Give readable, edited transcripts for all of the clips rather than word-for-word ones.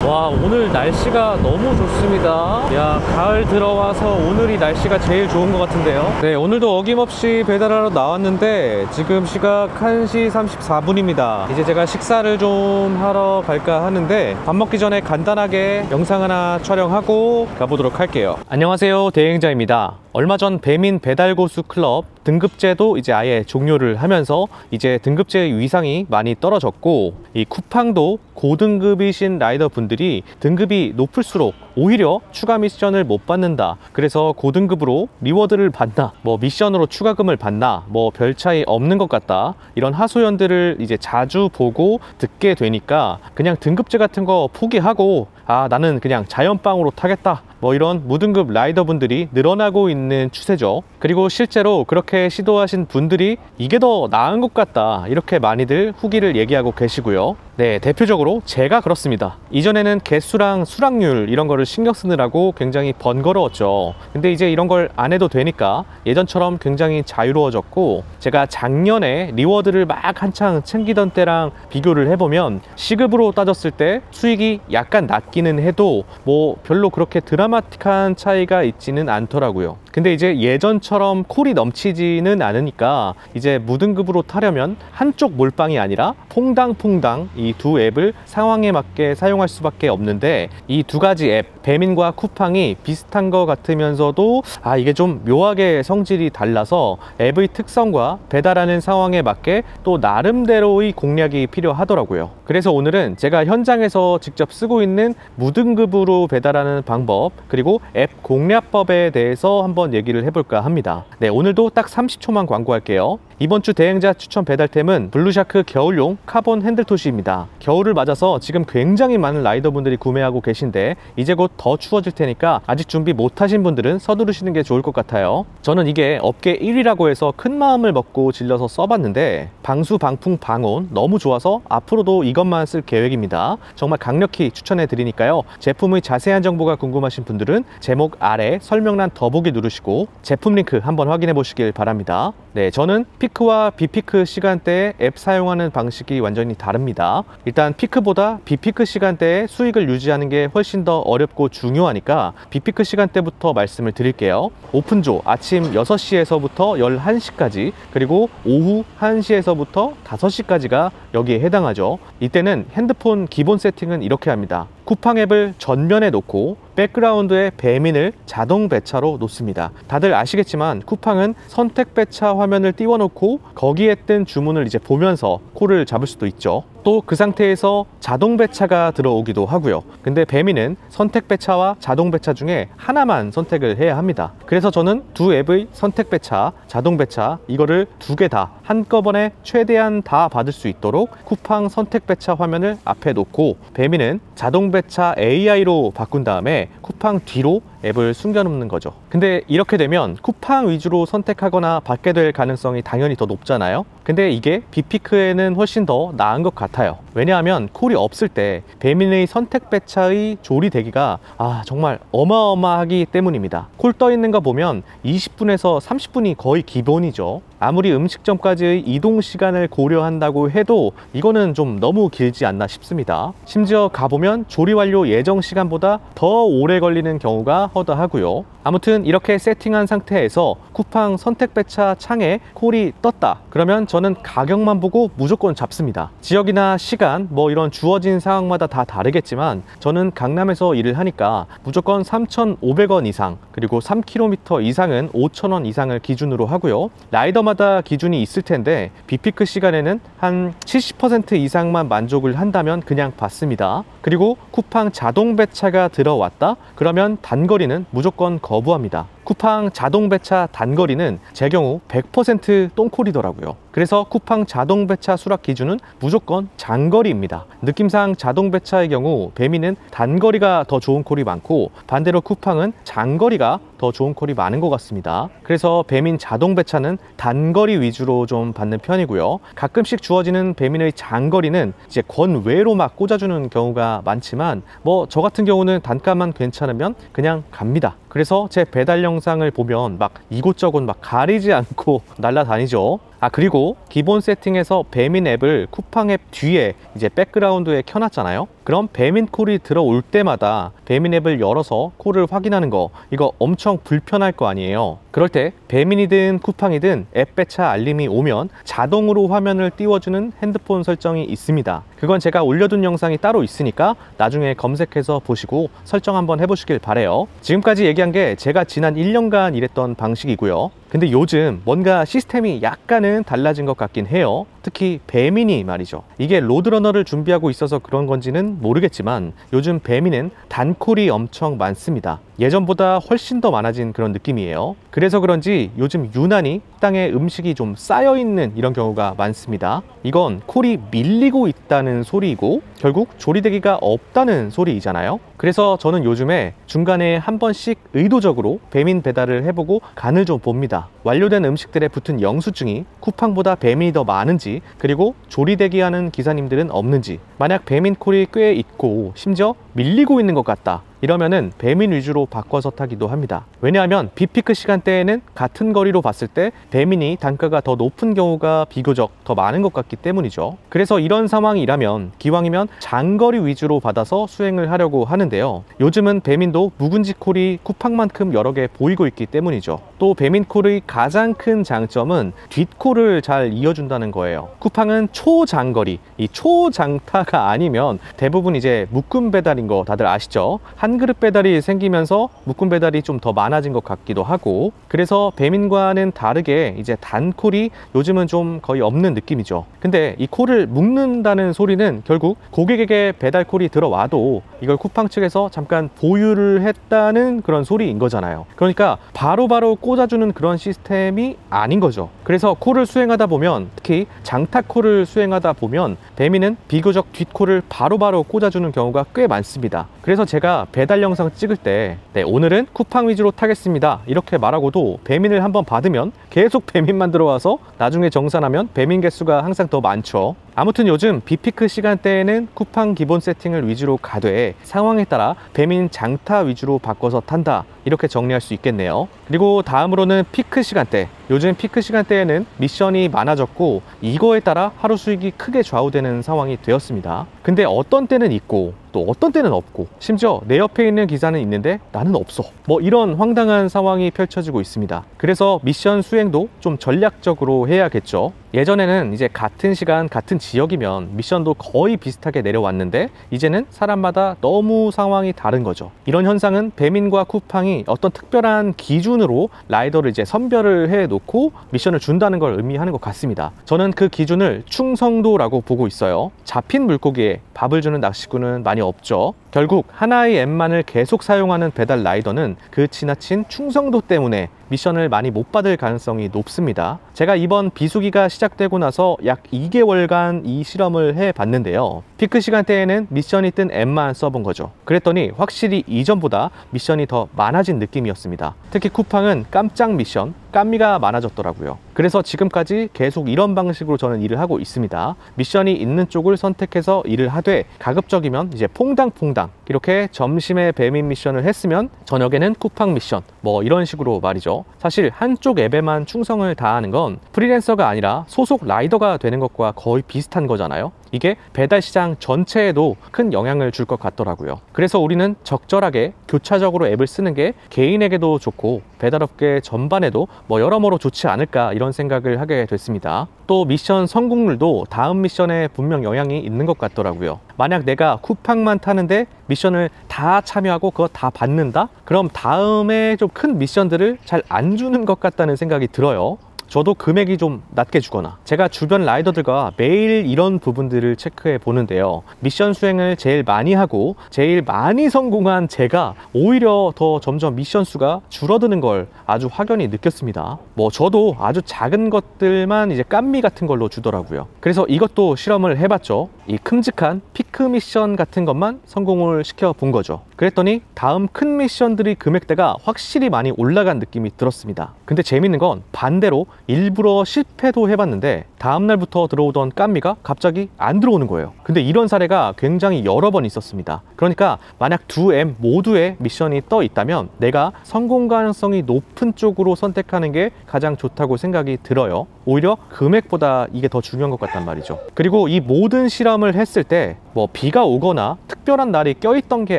와, 오늘 날씨가 너무 좋습니다. 야, 가을 들어와서 오늘이 날씨가 제일 좋은 것 같은데요. 네, 오늘도 어김없이 배달하러 나왔는데 지금 시각 1시 34분입니다 이제 제가 식사를 좀 하러 갈까 하는데 밥 먹기 전에 간단하게 영상 하나 촬영하고 가보도록 할게요. 안녕하세요, 대행자입니다. 얼마 전 배민 배달고수 클럽 등급제도 이제 아예 종료를 하면서 이제 등급제 위상이 많이 떨어졌고, 이 쿠팡도 고등급이신 라이더 분들이 등급이 높을수록 오히려 추가 미션을 못 받는다, 그래서 고등급으로 리워드를 받나, 뭐 미션으로 추가금을 받나, 뭐 별 차이 없는 것 같다, 이런 하소연들을 이제 자주 보고 듣게 되니까 그냥 등급제 같은 거 포기하고 나는 그냥 자연빵으로 타겠다, 뭐 이런 무등급 라이더 분들이 늘어나고 있는 추세죠. 그리고 실제로 그렇게 시도하신 분들이 이게 더 나은 것 같다, 이렇게 많이들 후기를 얘기하고 계시고요. 네, 대표적으로 제가 그렇습니다. 이전에는 개수랑 수락률 이런 거를 신경 쓰느라고 굉장히 번거로웠죠. 근데 이제 이런 걸 안 해도 되니까 예전처럼 굉장히 자유로워졌고, 제가 작년에 리워드를 막 한창 챙기던 때랑 비교를 해보면 시급으로 따졌을 때 수익이 약간 낮기는 해도 뭐 별로 그렇게 드라마틱한 차이가 있지는 않더라고요. 근데 이제 예전처럼 콜이 넘치지는 않으니까 이제 무등급으로 타려면 한쪽 몰빵이 아니라 퐁당퐁당 이 두 앱을 상황에 맞게 사용할 수밖에 없는데, 이 두 가지 앱 배민과 쿠팡이 비슷한 것 같으면서도 이게 좀 묘하게 성질이 달라서 앱의 특성과 배달하는 상황에 맞게 또 나름대로의 공략이 필요하더라고요. 그래서 오늘은 제가 현장에서 직접 쓰고 있는 무등급으로 배달하는 방법, 그리고 앱 공략법에 대해서 한번 얘기를 해볼까 합니다. 네, 오늘도 딱 30초만 광고할게요. 이번 주 대행자 추천 배달템은 블루샤크 겨울용 카본 핸들토시입니다. 겨울을 맞아서 지금 굉장히 많은 라이더분들이 구매하고 계신데 이제 곧 더 추워질 테니까 아직 준비 못하신 분들은 서두르시는 게 좋을 것 같아요. 저는 이게 업계 1위라고 해서 큰 마음을 먹고 질려서 써봤는데 방수, 방풍, 방온 너무 좋아서 앞으로도 이것만 쓸 계획입니다. 정말 강력히 추천해 드리니까요. 제품의 자세한 정보가 궁금하신 분들은 제목 아래 설명란 더보기 누르시고 제품 링크 한번 확인해 보시길 바랍니다. 네, 저는 피크와 비피크 시간대에 앱 사용하는 방식이 완전히 다릅니다. 일단 피크보다 비피크 시간대에 수익을 유지하는 게 훨씬 더 어렵고 중요하니까 비피크 시간대부터 말씀을 드릴게요. 오픈조 아침 6시에서부터 11시까지, 그리고 오후 1시에서부터 5시까지가 여기에 해당하죠. 이때는 핸드폰 기본 세팅은 이렇게 합니다. 쿠팡 앱을 전면에 놓고 백그라운드에 배민을 자동 배차로 놓습니다. 다들 아시겠지만 쿠팡은 선택 배차 화면을 띄워놓고 거기에 뜬 주문을 이제 보면서 콜을 잡을 수도 있죠. 또 그 상태에서 자동 배차가 들어오기도 하고요. 근데 배민은 선택 배차와 자동 배차 중에 하나만 선택을 해야 합니다. 그래서 저는 두 앱의 선택 배차, 자동 배차 이거를 두 개 다 한꺼번에 최대한 다 받을 수 있도록 쿠팡 선택 배차 화면을 앞에 놓고 배민은 자동 배차 AI로 바꾼 다음에 쿠팡 뒤로 앱을 숨겨놓는 거죠. 근데 이렇게 되면 쿠팡 위주로 선택하거나 받게 될 가능성이 당연히 더 높잖아요. 근데 이게 비피크에는 훨씬 더 나은 것 같아요. 왜냐하면 콜이 없을 때 배민의 선택 배차의 조리 대기가 정말 어마어마하기 때문입니다. 콜 떠 있는 거 보면 20분에서 30분이 거의 기본이죠. 아무리 음식점까지의 이동 시간을 고려한다고 해도 이거는 좀 너무 길지 않나 싶습니다. 심지어 가보면 조리 완료 예정 시간보다 더 오래 걸리는 경우가 허다하고요. 아무튼 이렇게 세팅한 상태에서 쿠팡 선택 배차 창에 콜이 떴다 그러면 저는 가격만 보고 무조건 잡습니다. 지역이나 시간 뭐 이런 주어진 상황마다 다 다르겠지만 저는 강남에서 일을 하니까 무조건 3,500원 이상, 그리고 3km 이상은 5,000원 이상을 기준으로 하고요. 라이더마다 기준이 있을 텐데 비피크 시간에는 한 70% 이상만 만족을 한다면 그냥 받습니다. 그리고 쿠팡 자동 배차가 들어왔다 그러면 단거리는 무조건 거부합니다. 쿠팡 자동 배차 단거리는 제 경우 100% 똥콜이더라고요. 그래서 쿠팡 자동 배차 수락 기준은 무조건 장거리입니다. 느낌상 자동 배차의 경우 배민은 단거리가 더 좋은 콜이 많고 반대로 쿠팡은 장거리가 더 좋은 콜이 많은 것 같습니다. 그래서 배민 자동 배차는 단거리 위주로 좀 받는 편이고요. 가끔씩 주어지는 배민의 장거리는 이제 권외로 막 꽂아주는 경우가 많지만 뭐 저 같은 경우는 단가만 괜찮으면 그냥 갑니다. 그래서 제 배달 영상을 보면 막 이곳저곳 막 가리지 않고 날라다니죠. 그리고 기본 세팅에서 배민 앱을 쿠팡 앱 뒤에 이제 백그라운드에 켜놨잖아요. 그럼 배민 콜이 들어올 때마다 배민 앱을 열어서 콜을 확인하는 거, 이거 엄청 불편할 거 아니에요. 그럴 때 배민이든 쿠팡이든 앱 배차 알림이 오면 자동으로 화면을 띄워주는 핸드폰 설정이 있습니다. 그건 제가 올려둔 영상이 따로 있으니까 나중에 검색해서 보시고 설정 한번 해보시길 바래요. 지금까지 얘기한 게 제가 지난 1년간 일했던 방식이고요. 근데 요즘 뭔가 시스템이 약간은 달라진 것 같긴 해요. 특히 배민이 말이죠. 이게 로드러너를 준비하고 있어서 그런 건지는 모르겠지만 요즘 배민은 단콜이 엄청 많습니다. 예전보다 훨씬 더 많아진 그런 느낌이에요. 그래서 그런지 요즘 유난히 식당에 음식이 좀 쌓여있는 이런 경우가 많습니다. 이건 콜이 밀리고 있다는 소리이고 결국 조리대기가 없다는 소리이잖아요. 그래서 저는 요즘에 중간에 한 번씩 의도적으로 배민 배달을 해보고 간을 좀 봅니다. 완료된 음식들에 붙은 영수증이 쿠팡보다 배민이 더 많은지, 그리고 조리대기하는 기사님들은 없는지, 만약 배민 콜이 꽤 있고 심지어 밀리고 있는 것 같다 이러면은 배민 위주로 바꿔서 타기도 합니다. 왜냐하면 비피크 시간대에는 같은 거리로 봤을 때 배민이 단가가 더 높은 경우가 비교적 더 많은 것 같기 때문이죠. 그래서 이런 상황이라면 기왕이면 장거리 위주로 받아서 수행을 하려고 하는데요. 요즘은 배민도 묵은지 콜이 쿠팡만큼 여러 개 보이고 있기 때문이죠. 또 배민 콜의 가장 큰 장점은 뒷콜을 잘 이어준다는 거예요. 쿠팡은 초장거리, 이 초장타가 아니면 대부분 이제 묶음 배달인 거 다들 아시죠? 한 그릇 배달이 생기면서 묶음 배달이 좀 더 많아진 것 같기도 하고, 그래서 배민과는 다르게 이제 단콜이 요즘은 좀 거의 없는 느낌이죠. 근데 이 콜을 묶는다는 소리는 결국 고객에게 배달콜이 들어와도 이걸 쿠팡 측에서 잠깐 보유를 했다는 그런 소리인 거잖아요. 그러니까 바로바로 꽂아주는 그런 시스템이 아닌 거죠. 그래서 콜을 수행하다 보면, 특히 장타 콜을 수행하다 보면 배민은 비교적 뒷콜을 바로바로 꽂아주는 경우가 꽤 많습니다. 그래서 제가 배달 영상 찍을 때 오늘은 쿠팡 위주로 타겠습니다 이렇게 말하고도 배민을 한번 받으면 계속 배민만 들어와서 나중에 정산하면 배민 개수가 항상 더 많죠. 아무튼 요즘 비피크 시간대에는 쿠팡 기본 세팅을 위주로 가되 상황에 따라 배민 장타 위주로 바꿔서 탄다 이렇게 정리할 수 있겠네요. 그리고 다음으로는 피크 시간대. 요즘 피크 시간대에는 미션이 많아졌고 이거에 따라 하루 수익이 크게 좌우되는 상황이 되었습니다. 근데 어떤 때는 있고 또 어떤 때는 없고, 심지어 내 옆에 있는 기사는 있는데 나는 없어, 뭐 이런 황당한 상황이 펼쳐지고 있습니다. 그래서 미션 수행도 좀 전략적으로 해야겠죠. 예전에는 이제 같은 시간 같은 지역이면 미션도 거의 비슷하게 내려왔는데 이제는 사람마다 너무 상황이 다른 거죠. 이런 현상은 배민과 쿠팡이 어떤 특별한 기준으로 라이더를 이제 선별을 해 놓고 미션을 준다는 걸 의미하는 것 같습니다. 저는 그 기준을 충성도라고 보고 있어요. 잡힌 물고기에 밥을 주는 낚시꾼은 많이 없죠. 결국 하나의 앱만을 계속 사용하는 배달 라이더는 그 지나친 충성도 때문에 미션을 많이 못 받을 가능성이 높습니다. 제가 이번 비수기가 시작되고 나서 약 2개월간 이 실험을 해봤는데요. 피크 시간대에는 미션이 뜬 앱만 써본 거죠. 그랬더니 확실히 이전보다 미션이 더 많아진 느낌이었습니다. 특히 쿠팡은 깜짝 미션, 깜미가 많아졌더라고요. 그래서 지금까지 계속 이런 방식으로 저는 일을 하고 있습니다. 미션이 있는 쪽을 선택해서 일을 하되 가급적이면 이제 퐁당퐁당 이렇게 점심에 배민 미션을 했으면 저녁에는 쿠팡 미션, 뭐 이런 식으로 말이죠. 사실 한쪽 앱에만 충성을 다하는 건 프리랜서가 아니라 소속 라이더가 되는 것과 거의 비슷한 거잖아요. 이게 배달 시장 전체에도 큰 영향을 줄 것 같더라고요. 그래서 우리는 적절하게 교차적으로 앱을 쓰는 게 개인에게도 좋고 배달업계 전반에도 뭐 여러모로 좋지 않을까 이런 생각을 하게 됐습니다. 또 미션 성공률도 다음 미션에 분명 영향이 있는 것 같더라고요. 만약 내가 쿠팡만 타는데 미션을 다 참여하고 그거 다 받는다? 그럼 다음에 좀 큰 미션들을 잘 안 주는 것 같다는 생각이 들어요. 저도 금액이 좀 낮게 주거나, 제가 주변 라이더들과 매일 이런 부분들을 체크해 보는데요. 미션 수행을 제일 많이 하고 제일 많이 성공한 제가 오히려 더 점점 미션 수가 줄어드는 걸 아주 확연히 느꼈습니다. 뭐 저도 아주 작은 것들만 이제 깜미 같은 걸로 주더라고요. 그래서 이것도 실험을 해봤죠. 이 큼직한 피크 미션 같은 것만 성공을 시켜 본 거죠. 그랬더니 다음 큰 미션들의 금액대가 확실히 많이 올라간 느낌이 들었습니다. 근데 재밌는 건 반대로 일부러 실패도 해봤는데 다음날부터 들어오던 깜미가 갑자기 안 들어오는 거예요. 근데 이런 사례가 굉장히 여러 번 있었습니다. 그러니까 만약 두 앱 모두에 미션이 떠 있다면 내가 성공 가능성이 높은 쪽으로 선택하는 게 가장 좋다고 생각이 들어요. 오히려 금액보다 이게 더 중요한 것 같단 말이죠. 그리고 이 모든 실험을 했을 때 뭐 비가 오거나 특별한 날이 껴있던 게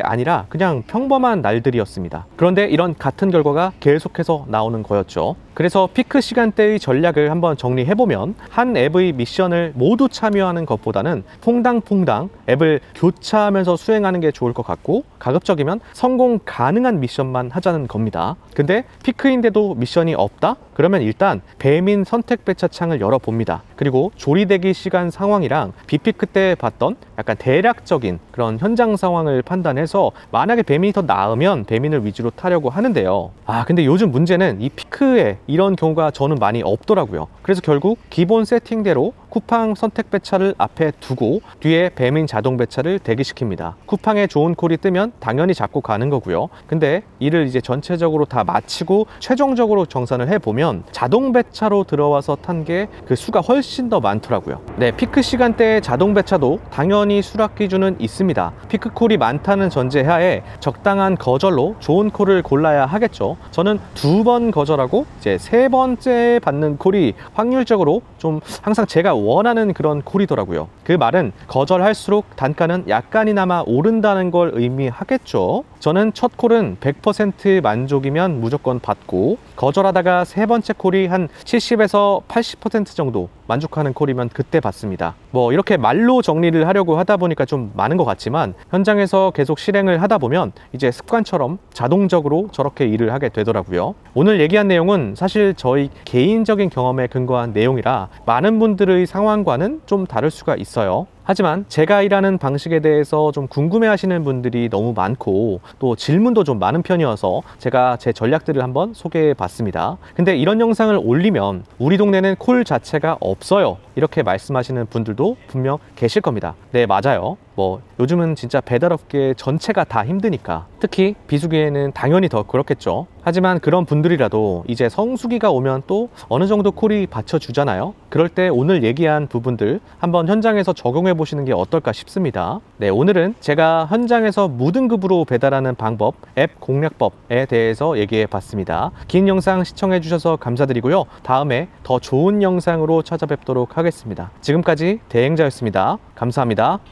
아니라 그냥 평범한 날들이었습니다. 그런데 이런 같은 결과가 계속해서 나오는 거였죠. 그래서 피크 시간대의 전략을 한번 정리해보면 한 앱의 미션을 모두 참여하는 것보다는 퐁당퐁당 앱을 교차하면서 수행하는 게 좋을 것 같고, 가급적이면 성공 가능한 미션만 하자는 겁니다. 근데 피크인데도 미션이 없다? 그러면 일단 배민 선택 배차 창을 열어봅니다. 그리고 조리대기 시간 상황이랑 비피크 때 봤던 약간 대략적인 그런 현장 상황을 판단해서 만약에 배민이 더 나으면 배민을 위주로 타려고 하는데요. 근데 요즘 문제는 이 피크에 이런 경우가 저는 많이 없더라고요. 그래서 결국 기본 세팅대로 쿠팡 선택 배차를 앞에 두고 뒤에 배민 자동 배차를 대기시킵니다. 쿠팡에 좋은 콜이 뜨면 당연히 잡고 가는 거고요. 근데 이를 이제 전체적으로 다 마치고 최종적으로 정산을 해보면 자동 배차로 들어와서 탄 게 그 수가 훨씬 더 많더라고요. 네, 피크 시간대에 자동 배차도 당연히 수락 기준은 있습니다. 피크 콜이 많다는 전제하에 적당한 거절로 좋은 콜을 골라야 하겠죠. 저는 2번 거절하고 이제 3번째 받는 콜이 확률적으로 좀 항상 제가 원하는 그런 콜이더라고요. 그 말은 거절할수록 단가는 약간이나마 오른다는 걸 의미하겠죠. 저는 첫 콜은 100% 만족이면 무조건 받고, 거절하다가 3번째 콜이 한 70에서 80% 정도 만족하는 콜이면 그때 받습니다. 뭐 이렇게 말로 정리를 하려고 하다 보니까 좀 많은 것 같지만 현장에서 계속 실행을 하다 보면 이제 습관처럼 자동적으로 저렇게 일을 하게 되더라고요. 오늘 얘기한 내용은 사실 저희 개인적인 경험에 근거한 내용이라 많은 분들의 상황과는 좀 다를 수가 있어요. 하지만 제가 일하는 방식에 대해서 좀 궁금해 하시는 분들이 너무 많고 또 질문도 좀 많은 편이어서 제가 제 전략들을 한번 소개해 봤습니다. 근데 이런 영상을 올리면 우리 동네는 콜 자체가 없어요, 이렇게 말씀하시는 분들도 분명 계실 겁니다. 네, 맞아요. 뭐 요즘은 진짜 배달업계 전체가 다 힘드니까 특히 비수기에는 당연히 더 그렇겠죠. 하지만 그런 분들이라도 이제 성수기가 오면 또 어느 정도 콜이 받쳐주잖아요. 그럴 때 오늘 얘기한 부분들 한번 현장에서 적용해 보시는 게 어떨까 싶습니다. 네, 오늘은 제가 현장에서 무등급으로 배달하는 방법, 앱 공략법에 대해서 얘기해 봤습니다. 긴 영상 시청해 주셔서 감사드리고요. 다음에 더 좋은 영상으로 찾아뵙도록 하겠습니다. 지금까지 대행자였습니다. 감사합니다.